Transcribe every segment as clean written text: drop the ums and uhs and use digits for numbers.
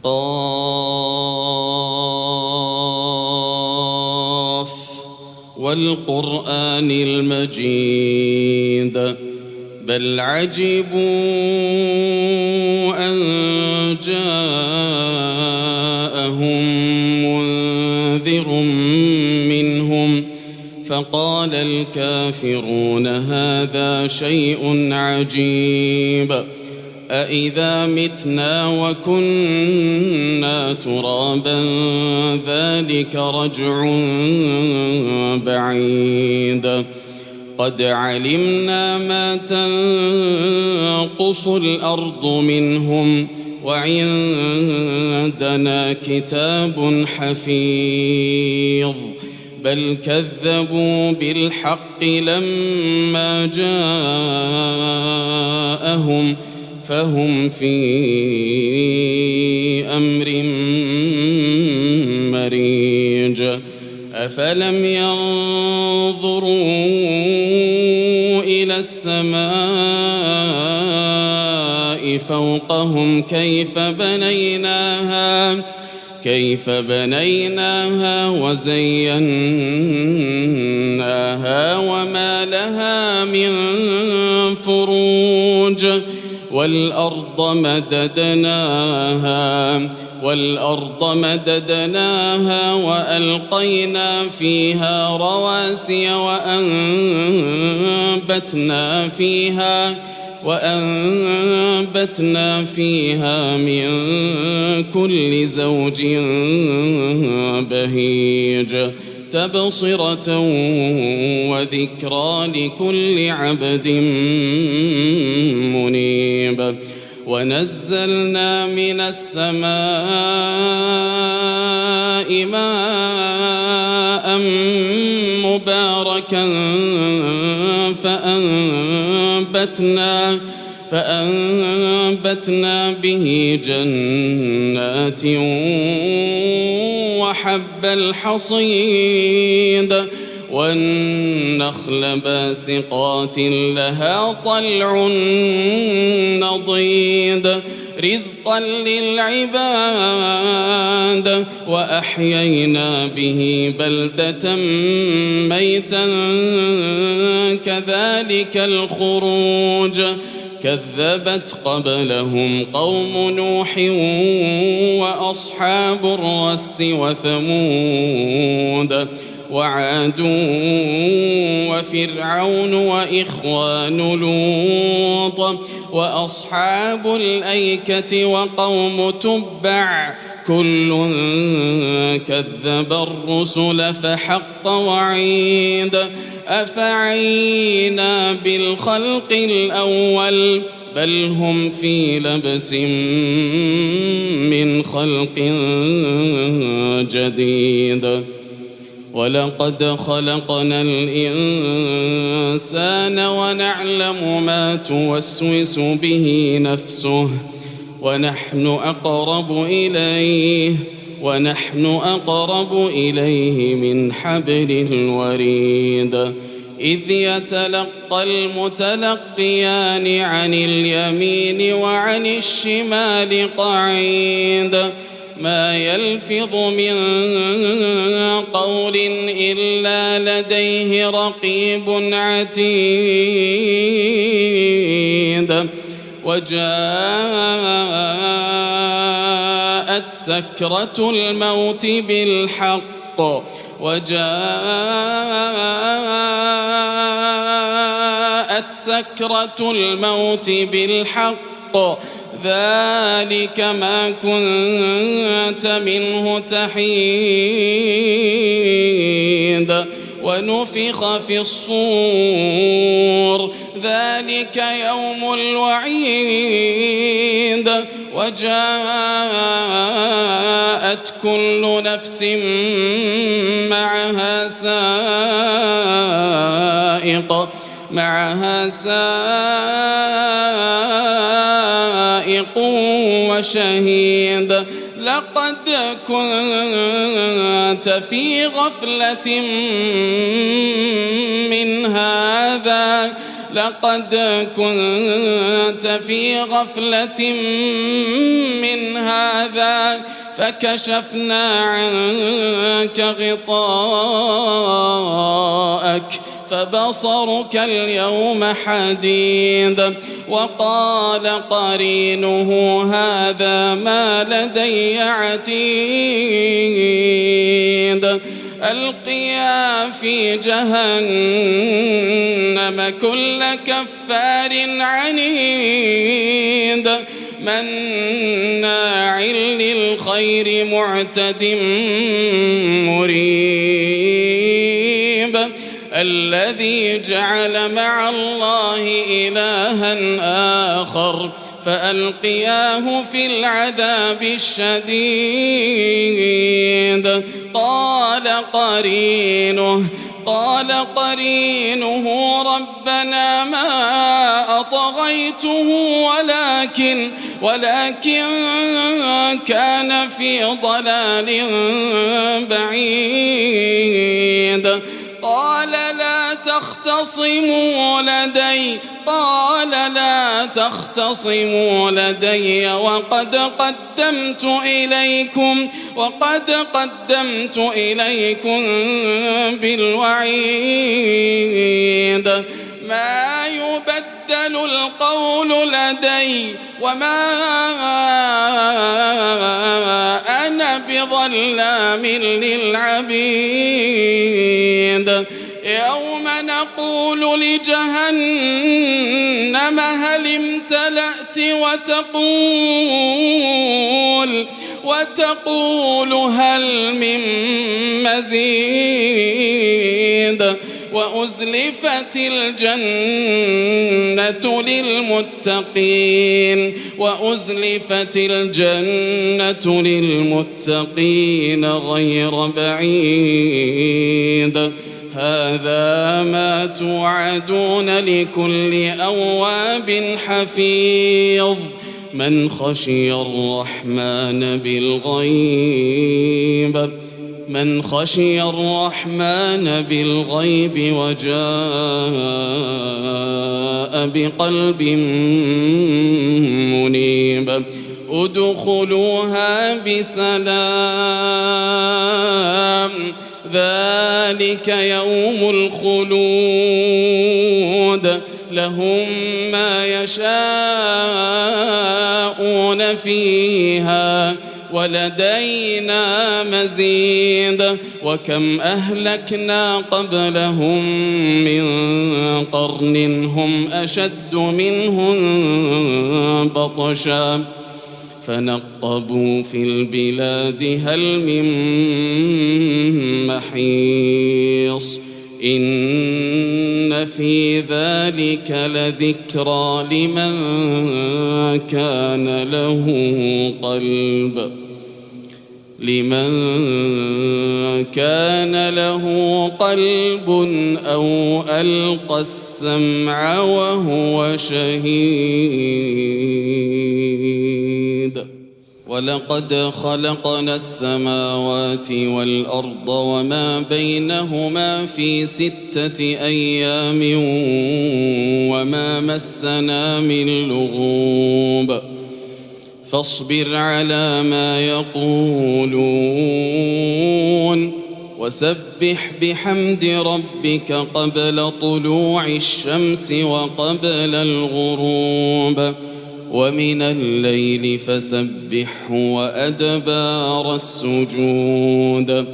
قاف والقرآن المجيد بل عجبوا أن جاءهم منذر منهم فقال الكافرون هذا شيء عجيب أإذا متنا وكنا ترابا ذلك رجع بعيد قد علمنا ما تنقص الأرض منهم وعندنا كتاب حفيظ بل كذبوا بالحق لما جاءهم فهم في أمر مريج أفلم ينظروا إلى السماء فوقهم كيف بنيناها وزيناها وما لها من فروج والأرض مددناها وألقينا فيها رواسي وأنبتنا فيها من كل زوج بهيج تبصرة وذكرى لكل عبد منيب ونزلنا من السماء ماء مباركا فأنبتنا به جنات وحب الحصيد والنخل باسقات لها طلع نضيد رزقا للعباد وأحيينا به بلدة ميتا كذلك الخروج كذبت قبلهم قوم نوح وأصحاب الرس وثمود وعاد وفرعون وإخوان لوط وأصحاب الأيكة وقوم تبع كل كذب الرسل فحق وعيد أفعينا بالخلق الأول بل هم في لبس من خلق جديد ولقد خلقنا الإنسان ونعلم ما توسوس به نفسه ونحن أقرب إليه من حبل الوريد إذ يتلقى المتلقيان عن اليمين وعن الشمال قعيد ما يلفظ من قول إلا لديه رقيب عتيد وجاءت سكرة الموت بالحق ذلك ما كنت منه تحيد ونفخ في الصور ذلك يوم الوعيد وجاءت كل نفس معها سائق وشهيد لقد كنت في غفلة من هذا لقد كنت في غفلة من هذا فكشفنا عنك غطاءك فبصرك اليوم حديد. وقال قرينه هذا ما لدي عتيد. ألقيا في جهنم كل كفار عنيد مناع للخير معتد مريب. الذي جعل مع الله إلها آخر فألقياه في العذاب الشديد. قال قرينه ربنا ما أطغيته ولكن كان في ضلال بعيد. قال لا تختصموا لدي وقد قدمت إليكم بالوعيد. ما يبدل القول لدي وما أنا بظلام للعبيد. يوم نقول لجهنم هل امتلأت وتقول هل من مزيد. وأزلفت الجنة للمتقين غير بعيد. هذا ما توعدون لكل أواب حفيظ من خشي الرحمن بالغيب وجاء بقلب منيب. ادخلوها بسلام ذلك يوم الخلود لهم ما يشاءون فيها ولدينا مزيد. وكم أهلكنا قبلهم من قرن هم أشد منهم بطشا فنقبوا في البلاد هل من محيص. إن في ذلك لذكرى لمن كان له قلب أو ألقى السمع وهو شهيد. ولقد خلقنا السماوات والأرض وما بينهما في 6 أيام وما مسنا من لغوب. فاصبر على ما يقولون وسبح بحمد ربك قبل طلوع الشمس وقبل الغروب ومن الليل فسبحه وأدبار السجود.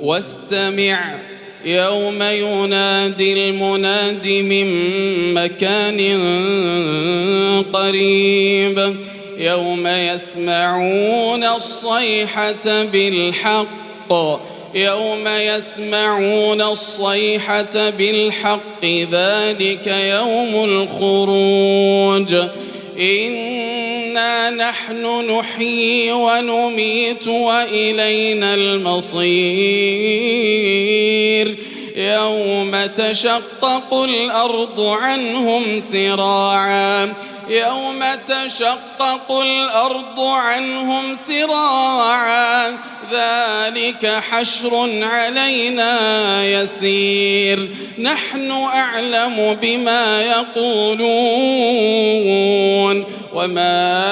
واستمع يوم ينادي المناد من مكان قريب يوم يسمعون الصيحة بالحق ذلك يوم الخروج. إنا نحن نحيي ونميت وإلينا المصير. يوم تشقق الأرض عنهم سراعا يوم تشقق الأرض عنهم سراعا ذلك حشر علينا يسير نحن أعلم بما يقولون وما